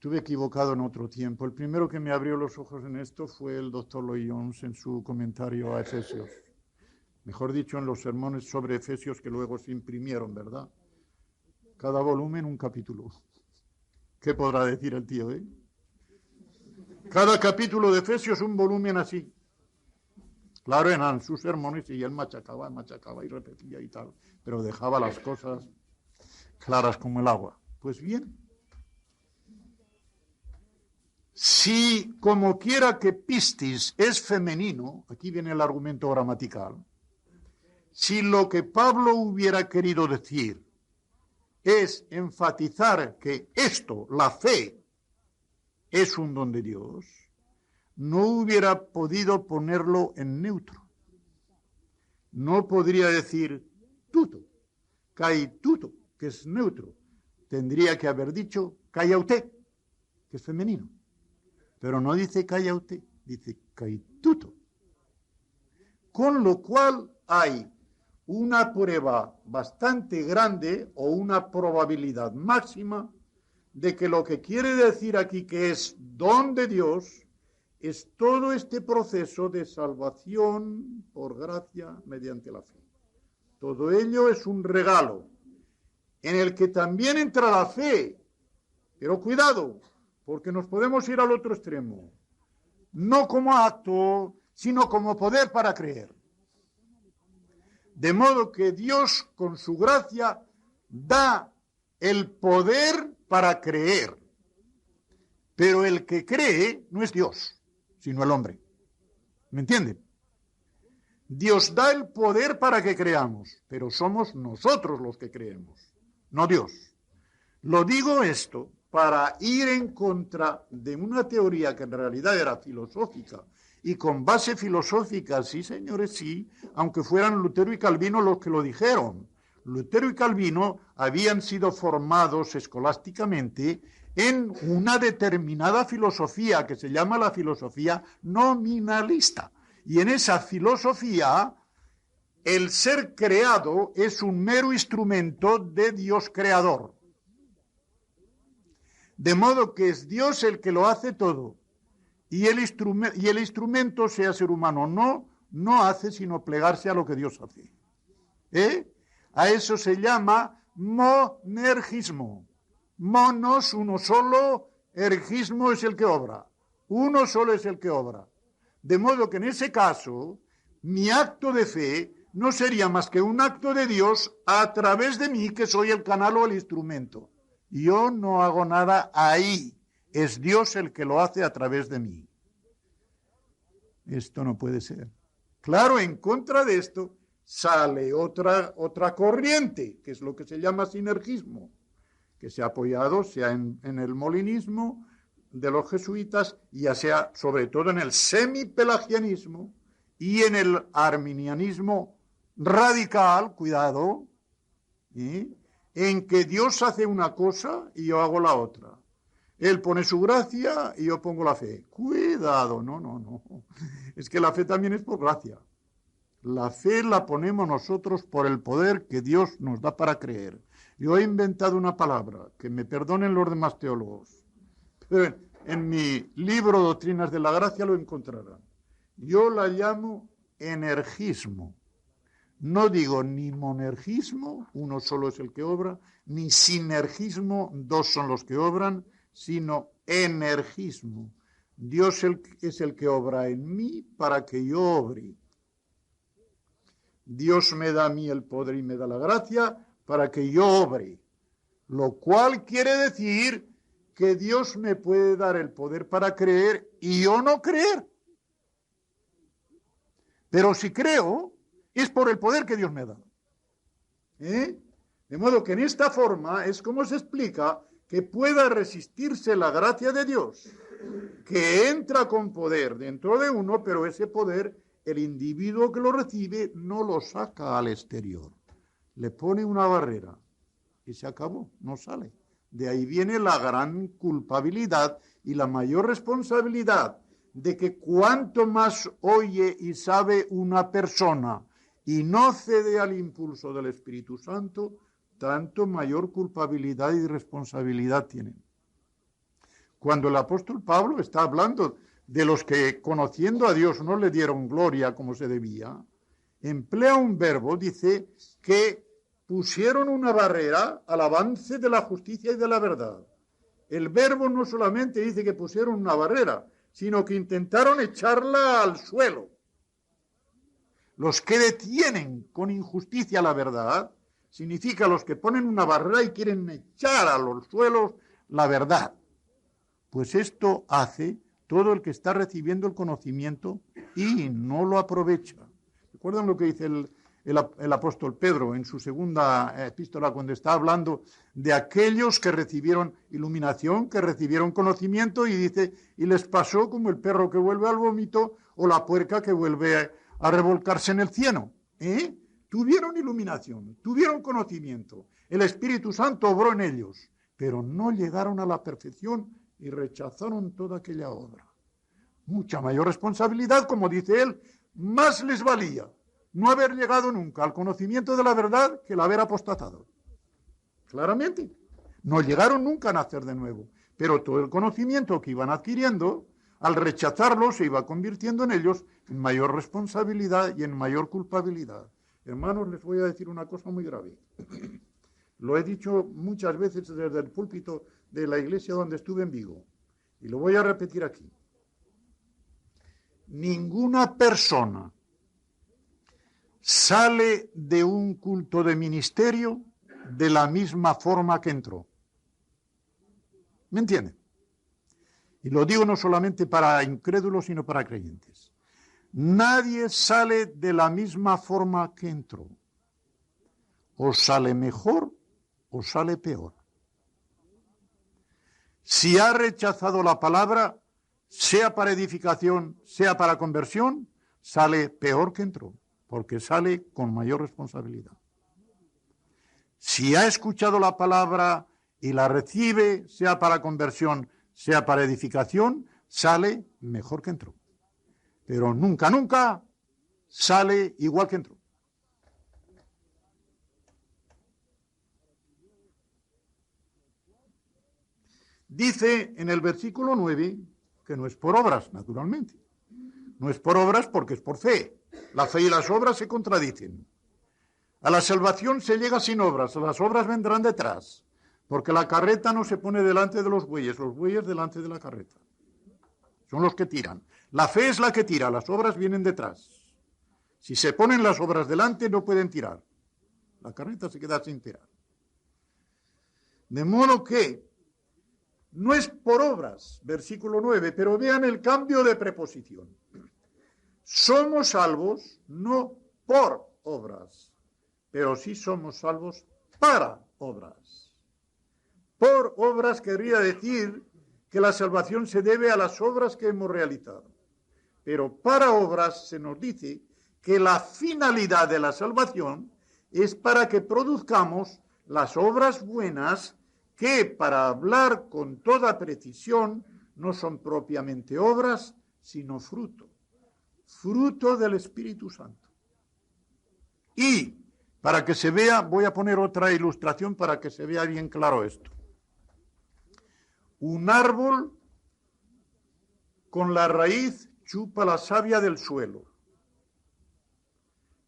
El primero que me abrió los ojos en esto fue el doctor Lloyd Jones en su comentario a Efesios. Mejor dicho, en los sermones sobre Efesios que luego se imprimieron, ¿verdad? Cada volumen un capítulo. ¿Qué podrá decir el tío, Cada capítulo de Efesios un volumen así. Claro, eran sus sermones y él machacaba y repetía y tal, pero dejaba las cosas claras como el agua. Pues bien, si como quiera que pistis es femenino, aquí viene el argumento gramatical, si lo que Pablo hubiera querido decir es enfatizar que esto, la fe, es un don de Dios, no hubiera podido ponerlo en neutro. No podría decir tuto, kai tuto, que es neutro. Tendría que haber dicho callauté, que es femenino. Pero no dice callauté, dice kai tuto. Con lo cual hay una prueba bastante grande o una probabilidad máxima de que lo que quiere decir aquí que es don de Dios es todo este proceso de salvación por gracia mediante la fe. Todo ello es un regalo en el que también entra la fe, pero cuidado, porque nos podemos ir al otro extremo, no como acto, sino como poder para creer. De modo que Dios, con su gracia, da el poder para creer. Pero el que cree no es Dios, sino el hombre. ¿Me entienden? Dios da el poder para que creamos, pero somos nosotros los que creemos, no Dios. Lo digo esto para ir en contra de una teoría que en realidad era filosófica, y con base filosófica, sí, señores, sí, aunque fueran Lutero y Calvino los que lo dijeron. Lutero y Calvino habían sido formados escolásticamente en una determinada filosofía que se llama la filosofía nominalista. Y en esa filosofía, el ser creado es un mero instrumento de Dios creador. De modo que es Dios el que lo hace todo. Y el instrumento, sea ser humano, no hace sino plegarse a lo que Dios hace. A eso se llama monergismo. Monos, uno solo, ergismo es el que obra. Uno solo es el que obra. De modo que en ese caso, mi acto de fe no sería más que un acto de Dios a través de mí, que soy el canal o el instrumento. Yo no hago nada ahí. Es Dios el que lo hace a través de mí. Esto no puede ser. Claro, en contra de esto sale otra corriente, que es lo que se llama sinergismo, que se ha apoyado, sea en el molinismo de los jesuitas, ya sea sobre todo en el semipelagianismo y en el arminianismo radical, cuidado, en que Dios hace una cosa y yo hago la otra. Él pone su gracia y yo pongo la fe. Cuidado, no. Es que la fe también es por gracia. La fe la ponemos nosotros por el poder que Dios nos da para creer. Yo he inventado una palabra, que me perdonen los demás teólogos, pero en mi libro Doctrinas de la Gracia lo encontrarán. Yo la llamo energismo. No digo ni monergismo, uno solo es el que obra, ni sinergismo, dos son los que obran, sino energismo. Dios es el que obra en mí para que yo obre. Dios me da a mí el poder y me da la gracia para que yo obre. Lo cual quiere decir que Dios me puede dar el poder para creer y yo no creer. Pero si creo, es por el poder que Dios me da. De modo que en esta forma es como se explica que pueda resistirse la gracia de Dios, que entra con poder dentro de uno, pero ese poder, el individuo que lo recibe no lo saca al exterior. Le pone una barrera y se acabó, no sale. De ahí viene la gran culpabilidad y la mayor responsabilidad de que cuanto más oye y sabe una persona y no cede al impulso del Espíritu Santo, tanto mayor culpabilidad y responsabilidad tienen. Cuando el apóstol Pablo está hablando de los que conociendo a Dios no le dieron gloria como se debía, emplea un verbo, dice que pusieron una barrera al avance de la justicia y de la verdad. El verbo no solamente dice que pusieron una barrera, sino que intentaron echarla al suelo. Los que detienen con injusticia la verdad, significa los que ponen una barrera y quieren echar a los suelos la verdad. Pues esto hace todo el que está recibiendo el conocimiento y no lo aprovecha. ¿Recuerdan lo que dice el apóstol Pedro en su segunda epístola cuando está hablando de aquellos que recibieron iluminación, que recibieron conocimiento, y dice, y les pasó como el perro que vuelve al vómito o la puerca que vuelve a revolcarse en el cieno? Tuvieron iluminación, tuvieron conocimiento, el Espíritu Santo obró en ellos, pero no llegaron a la perfección y rechazaron toda aquella obra. Mucha mayor responsabilidad, como dice él, más les valía no haber llegado nunca al conocimiento de la verdad que el haber apostatado. Claramente, no llegaron nunca a nacer de nuevo, pero todo el conocimiento que iban adquiriendo, al rechazarlo, se iba convirtiendo en ellos en mayor responsabilidad y en mayor culpabilidad. Hermanos, les voy a decir una cosa muy grave. Lo he dicho muchas veces desde el púlpito de la iglesia donde estuve en Vigo, y lo voy a repetir aquí. Ninguna persona sale de un culto de ministerio de la misma forma que entró. ¿Me entienden? Y lo digo no solamente para incrédulos, sino para creyentes. Nadie sale de la misma forma que entró. O sale mejor o sale peor. Si ha rechazado la palabra, sea para edificación, sea para conversión, sale peor que entró, porque sale con mayor responsabilidad. Si ha escuchado la palabra y la recibe, sea para conversión, sea para edificación, sale mejor que entró. Pero nunca, nunca sale igual que entró. Dice en el versículo 9 que no es por obras, naturalmente. No es por obras porque es por fe. La fe y las obras se contradicen. A la salvación se llega sin obras, las obras vendrán detrás, porque la carreta no se pone delante de los bueyes delante de la carreta. son los que tiran. La fe es la que tira, las obras vienen detrás. Si se ponen las obras delante, no pueden tirar. La carreta se queda sin tirar. De modo que no es por obras, versículo 9, pero vean el cambio de preposición. Somos salvos no por obras, pero sí somos salvos para obras. Por obras querría decir que la salvación se debe a las obras que hemos realizado. Pero para obras se nos dice que la finalidad de la salvación es para que produzcamos las obras buenas que, para hablar con toda precisión, no son propiamente obras, sino fruto del Espíritu Santo. Y para que se vea, voy a poner otra ilustración para que se vea bien claro esto. Un árbol con la raíz chupa la savia del suelo.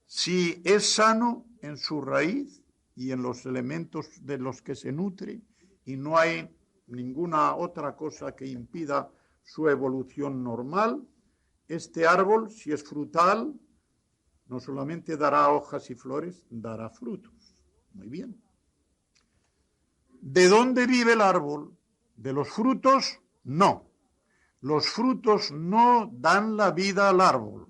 Si es sano en su raíz y en los elementos de los que se nutre y no hay ninguna otra cosa que impida su evolución normal, este árbol, si es frutal, no solamente dará hojas y flores, dará frutos. Muy bien. ¿De dónde vive el árbol? ¿De los frutos? No. Los frutos no dan la vida al árbol.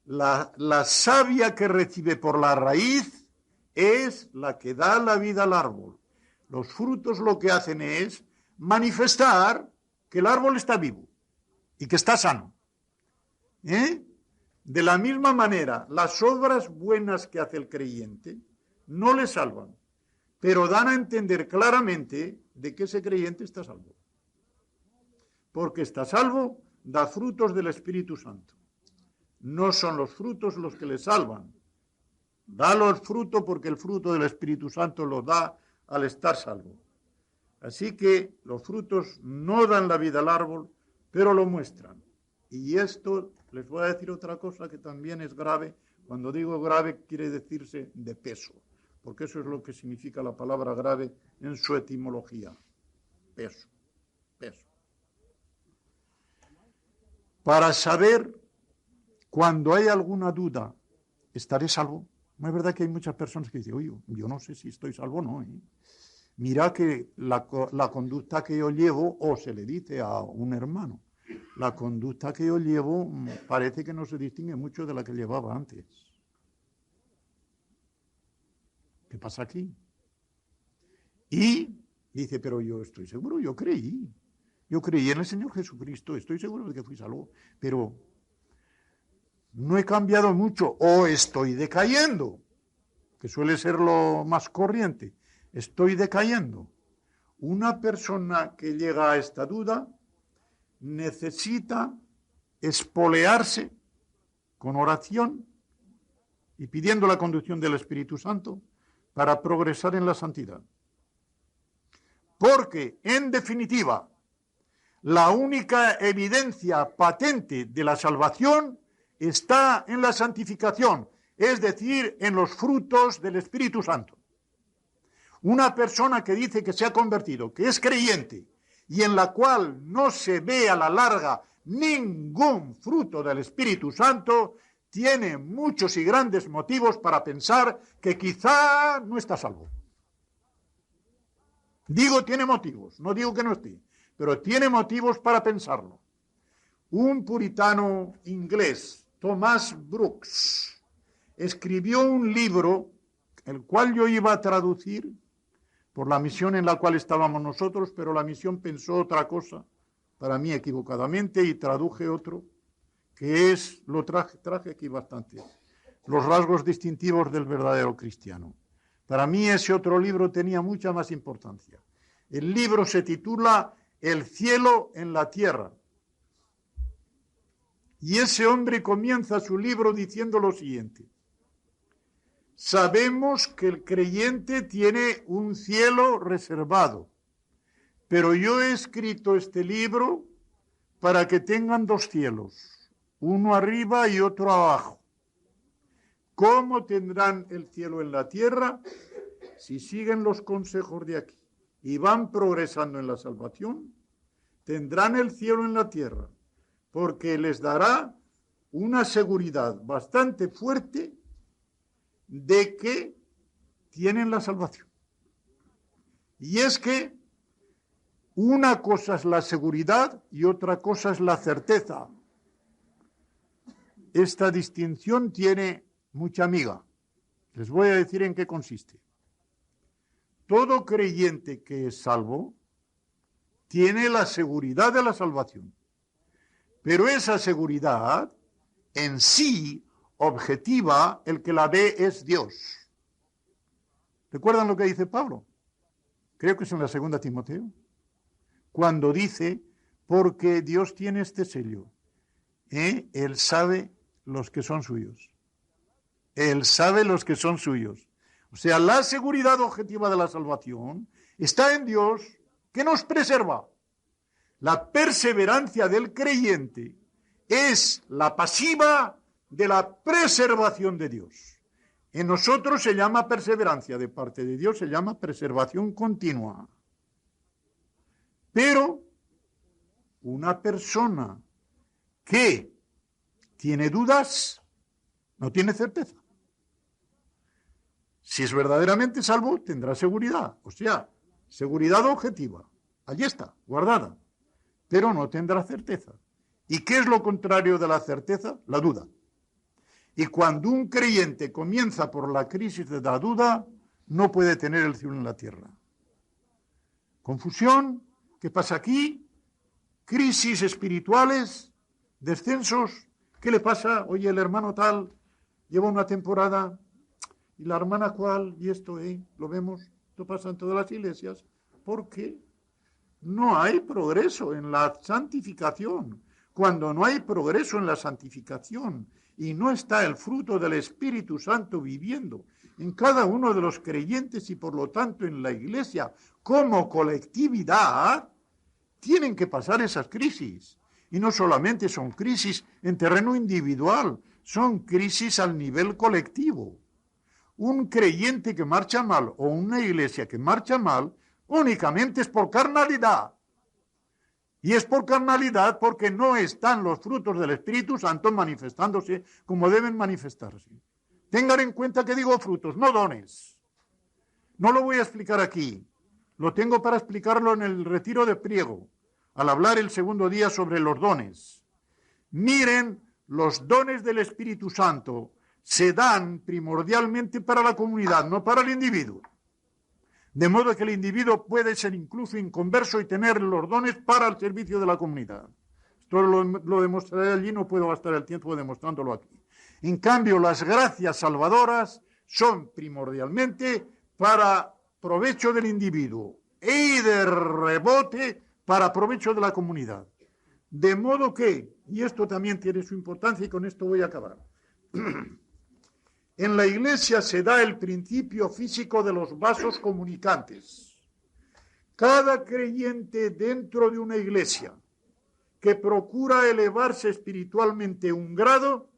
La savia que recibe por la raíz es la que da la vida al árbol. Los frutos lo que hacen es manifestar que el árbol está vivo y que está sano. De la misma manera, las obras buenas que hace el creyente no le salvan, pero dan a entender claramente de que ese creyente está salvo. Porque está salvo, da frutos del Espíritu Santo. No son los frutos los que le salvan. Da los frutos porque el fruto del Espíritu Santo los da al estar salvo. Así que los frutos no dan la vida al árbol, pero lo muestran. Y esto, les voy a decir otra cosa que también es grave. Cuando digo grave, quiere decirse de peso, porque eso es lo que significa la palabra grave en su etimología. Peso. Para saber cuando hay alguna duda, ¿estaré salvo? No es verdad que hay muchas personas que dicen, oye, yo no sé si estoy salvo o no. Mira que la conducta que yo llevo, o se le dice a un hermano, la conducta que yo llevo parece que no se distingue mucho de la que llevaba antes. ¿Qué pasa aquí? Y dice, pero yo estoy seguro, yo creí en el Señor Jesucristo, estoy seguro de que fui salvo, pero no he cambiado mucho o estoy decayendo, que suele ser lo más corriente, estoy decayendo. Una persona que llega a esta duda necesita espolearse con oración y pidiendo la conducción del Espíritu Santo para progresar en la santidad. Porque, en definitiva, la única evidencia patente de la salvación está en la santificación, es decir, en los frutos del Espíritu Santo. Una persona que dice que se ha convertido, que es creyente, y en la cual no se ve a la larga ningún fruto del Espíritu Santo, tiene muchos y grandes motivos para pensar que quizá no está salvo. Digo tiene motivos, no digo que no esté, pero tiene motivos para pensarlo. Un puritano inglés, Thomas Brooks, escribió un libro, el cual yo iba a traducir por la misión en la cual estábamos nosotros, pero la misión pensó otra cosa, para mí equivocadamente, y traduje otro, que es, lo traje aquí bastante, los rasgos distintivos del verdadero cristiano. Para mí ese otro libro tenía mucha más importancia. El libro se titula El cielo en la tierra. Y ese hombre comienza su libro diciendo lo siguiente: sabemos que el creyente tiene un cielo reservado, pero yo he escrito este libro para que tengan dos cielos, uno arriba y otro abajo. ¿Cómo tendrán el cielo en la tierra? Si siguen los consejos de aquí y van progresando en la salvación, tendrán el cielo en la tierra, porque les dará una seguridad bastante fuerte de que tienen la salvación. Y es que una cosa es la seguridad y otra cosa es la certeza. Esta distinción tiene mucha miga. Les voy a decir en qué consiste. Todo creyente que es salvo tiene la seguridad de la salvación. Pero esa seguridad en sí, objetiva, el que la ve es Dios. ¿Recuerdan lo que dice Pablo? Creo que es en la 2 Timoteo. Cuando dice, porque Dios tiene este sello. Él sabe los que son suyos. Él sabe los que son suyos. O sea, la seguridad objetiva de la salvación está en Dios, que nos preserva. La perseverancia del creyente es la pasiva de la preservación de Dios. En nosotros se llama perseverancia, de parte de Dios se llama preservación continua. Pero una persona que tiene dudas no tiene certeza. Si es verdaderamente salvo, tendrá seguridad, o sea, seguridad objetiva. Allí está, guardada, pero no tendrá certeza. ¿Y qué es lo contrario de la certeza? La duda. Y cuando un creyente comienza por la crisis de la duda, no puede tener el cielo en la tierra. Confusión, ¿qué pasa aquí? Crisis espirituales, descensos, ¿qué le pasa? Oye, el hermano tal lleva una temporada, y la hermana cual, y esto, lo vemos, esto pasa en todas las iglesias, porque no hay progreso en la santificación. Cuando no hay progreso en la santificación y no está el fruto del Espíritu Santo viviendo en cada uno de los creyentes y por lo tanto en la iglesia como colectividad, tienen que pasar esas crisis. Y no solamente son crisis en terreno individual, son crisis al nivel colectivo. Un creyente que marcha mal o una iglesia que marcha mal únicamente es por carnalidad. Y es por carnalidad porque no están los frutos del Espíritu Santo manifestándose como deben manifestarse. Tengan en cuenta que digo frutos, no dones. No lo voy a explicar aquí. Lo tengo para explicarlo en el retiro de Priego, al hablar el segundo día sobre los dones. Miren, los dones del Espíritu Santo se dan primordialmente para la comunidad, no para el individuo. De modo que el individuo puede ser incluso inconverso y tener los dones para el servicio de la comunidad. Esto lo demostraré allí, no puedo gastar el tiempo demostrándolo aquí. En cambio, las gracias salvadoras son primordialmente para provecho del individuo y de rebote para provecho de la comunidad. De modo que, y esto también tiene su importancia y con esto voy a acabar, en la iglesia se da el principio físico de los vasos comunicantes. Cada creyente dentro de una iglesia que procura elevarse espiritualmente un grado,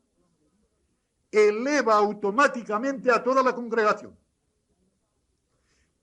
eleva automáticamente a toda la congregación.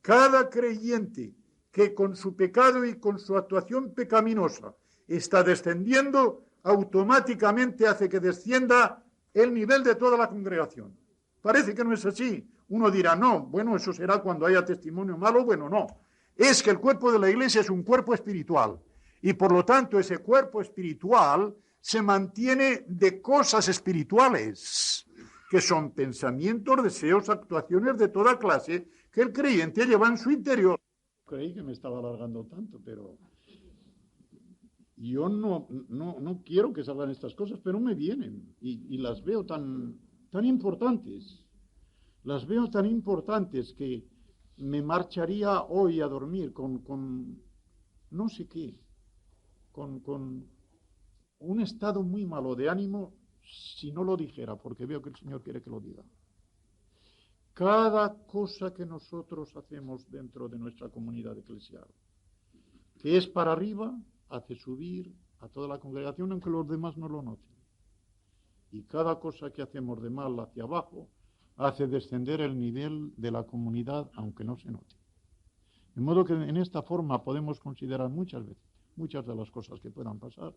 Cada creyente que con su pecado y con su actuación pecaminosa está descendiendo, automáticamente hace que descienda el nivel de toda la congregación. Parece que no es así. Uno dirá, no, bueno, eso será cuando haya testimonio malo. Bueno, no. Es que el cuerpo de la iglesia es un cuerpo espiritual. Y por lo tanto, ese cuerpo espiritual se mantiene de cosas espirituales, que son pensamientos, deseos, actuaciones de toda clase, que el creyente lleva en su interior. Creí que me estaba alargando tanto, pero yo no quiero que salgan estas cosas, pero me vienen y las veo tan importantes. Las veo tan importantes que me marcharía hoy a dormir con no sé qué, con un estado muy malo de ánimo si no lo dijera, porque veo que el Señor quiere que lo diga. Cada cosa que nosotros hacemos dentro de nuestra comunidad eclesial, que es para arriba, hace subir a toda la congregación, aunque los demás no lo noten. Y cada cosa que hacemos de mal hacia abajo, hace descender el nivel de la comunidad, aunque no se note. De modo que en esta forma podemos considerar muchas veces muchas de las cosas que puedan pasar.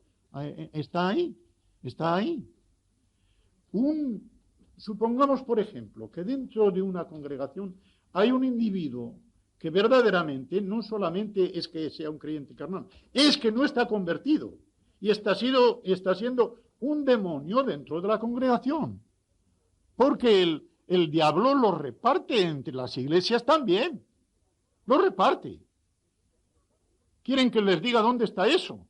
Está ahí, está ahí. Supongamos, por ejemplo, que dentro de una congregación hay un individuo que verdaderamente no solamente es que sea un creyente carnal, es que no está convertido y está siendo un demonio dentro de la congregación. Porque el diablo lo reparte entre las iglesias también. Lo reparte. ¿Quieren que les diga dónde está eso?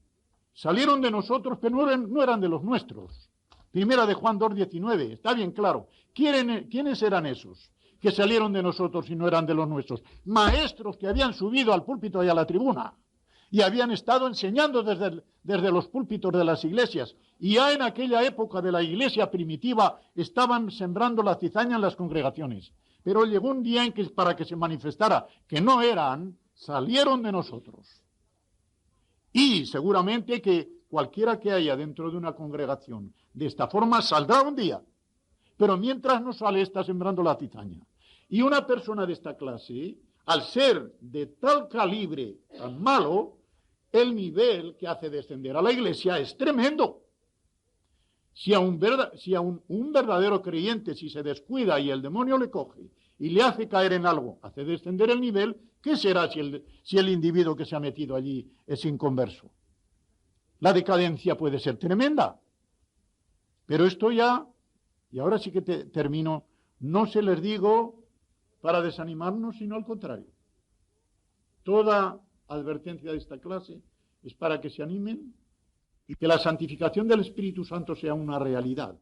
Salieron de nosotros, pero no eran de los nuestros. Primera de Juan 2:19, está bien claro. ¿Quiénes eran esos que salieron de nosotros y no eran de los nuestros? Maestros que habían subido al púlpito y a la tribuna y habían estado enseñando desde los púlpitos de las iglesias. Y ya en aquella época de la iglesia primitiva estaban sembrando la cizaña en las congregaciones. Pero llegó un día en que para que se manifestara que no eran, salieron de nosotros. Y seguramente que cualquiera que haya dentro de una congregación de esta forma saldrá un día. Pero mientras no sale está sembrando la cizaña. Y una persona de esta clase, al ser de tal calibre tan malo, el nivel que hace descender a la iglesia es tremendo. Si a un verdadero creyente, si se descuida y el demonio le coge y le hace caer en algo, hace descender el nivel, ¿qué será si el individuo que se ha metido allí es inconverso? La decadencia puede ser tremenda. Pero esto ya, y ahora sí que termino, no se les digo para desanimarnos, sino al contrario. Toda advertencia de esta clase es para que se animen y que la santificación del Espíritu Santo sea una realidad.